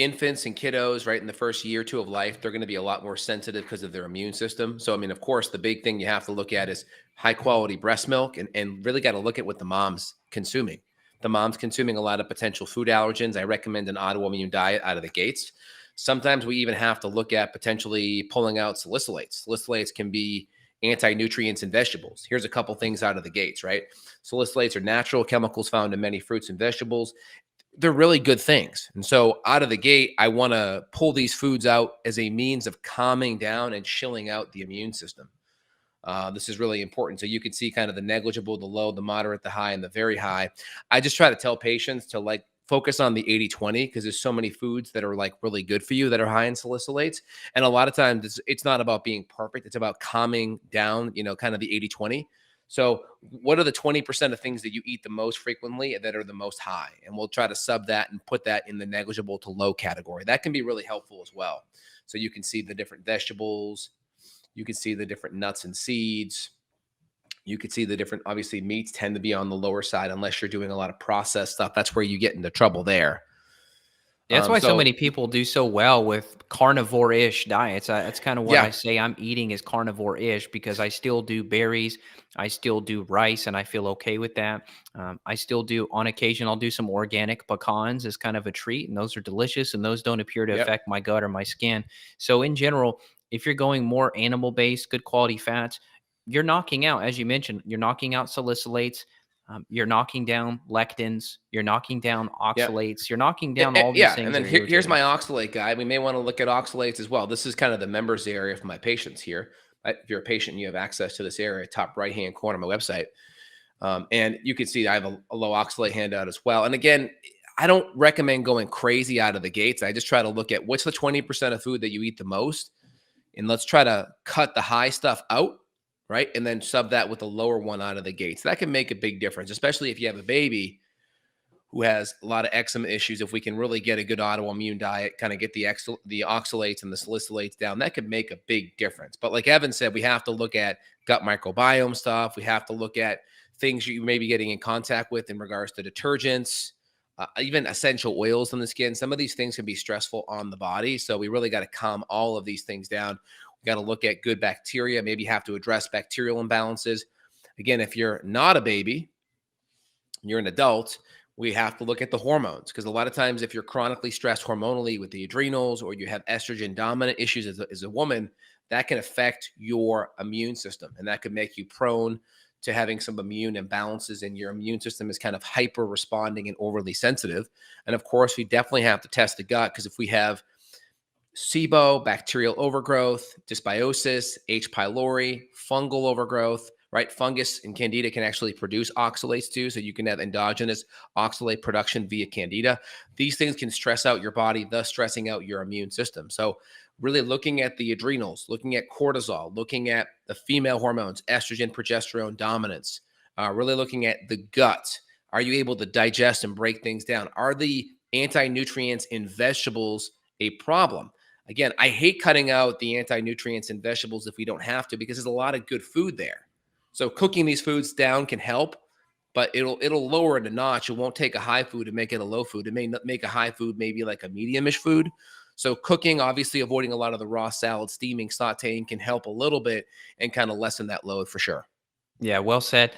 infants and kiddos, right, in the first year or two of life, they're going to be a lot more sensitive because of their immune system. So, I mean, of course, the big thing you have to look at is high quality breast milk, and really got to look at what the mom's consuming. The mom's consuming a lot of potential food allergens. I recommend an autoimmune diet out of the gates. Sometimes we even have to look at potentially pulling out salicylates. Salicylates can be anti-nutrients in vegetables. Here's a couple things out of the gates, right? Salicylates are natural chemicals found in many fruits and vegetables. They're really good things. And so out of the gate, I want to pull these foods out as a means of calming down and chilling out the immune system. This is really important. So you can see kind of the negligible, the low, the moderate, the high, and the very high. I just try to tell patients to like focus on the 80-20 because there's so many foods that are like really good for you that are high in salicylates. And a lot of times it's not about being perfect. It's about calming down, kind of the 80-20. So what are the 20% of things that you eat the most frequently that are the most high? And we'll try to sub that and put that in the negligible to low category. That can be really helpful as well. So you can see the different vegetables, you can see the different nuts and seeds. You could see the different, obviously, meats tend to be on the lower side unless you're doing a lot of processed stuff. That's where you get into trouble there. That's why so So many people do so well with carnivore-ish diets. That's kind of what I yeah, say I'm eating is carnivore-ish because I still do berries, I still do rice, and I feel okay with that. I still do, on occasion, I'll do some organic pecans as kind of a treat, and those are delicious, and those don't appear to yep, affect my gut or my skin. So in general, if you're going more animal-based, good quality fats, you're knocking out, as you mentioned, you're knocking out salicylates, you're knocking down lectins, you're knocking down yep. oxalates, you're knocking down all these Yeah, and things then that are here's irritating. my oxalate guide. We may want to look at oxalates as well. This is kind of the members area for my patients here. If you're a patient, and you have access to this area, top right-hand corner of my website. And you can see I have a low oxalate handout as well. And again, I don't recommend going crazy out of the gates. I just try to look at what's the 20% of food that you eat the most, and let's try to cut the high stuff out, right? And then sub that with the lower one out of the gates. That can make a big difference, especially if you have a baby who has a lot of eczema issues. If we can really get a good autoimmune diet, kind of get the oxalates and the salicylates down, that could make a big difference. But like Evan said, we have to look at gut microbiome stuff. We have to look at things you may be getting in contact with in regards to detergents, even essential oils on the skin. Some of these things can be stressful on the body. So we really got to calm all of these things down. We got to look at good bacteria, maybe have to address bacterial imbalances. Again, if you're not a baby, you're an adult, we have to look at the hormones because a lot of times if you're chronically stressed hormonally with the adrenals or you have estrogen dominant issues as a woman, that can affect your immune system and that could make you prone to having some immune imbalances and your immune system is kind of hyper responding and overly sensitive. And of course, we definitely have to test the gut because if we have SIBO, bacterial overgrowth, dysbiosis, H. pylori, fungal overgrowth, right? Fungus and candida can actually produce oxalates too. So you can have endogenous oxalate production via candida. These things can stress out your body, thus stressing out your immune system. So really looking at the adrenals, looking at cortisol, looking at the female hormones, estrogen, progesterone dominance, really looking at the gut. Are you able to digest and break things down? Are the anti-nutrients in vegetables a problem? Again, I hate cutting out the anti-nutrients in vegetables if we don't have to because there's a lot of good food there. So cooking these foods down can help, but it'll lower it a notch. It won't take a high food and make it a low food. It may not make a high food maybe like a medium-ish food. So cooking, obviously avoiding a lot of the raw salad, steaming, sauteing can help a little bit and kind of lessen that load for sure. Yeah, well said.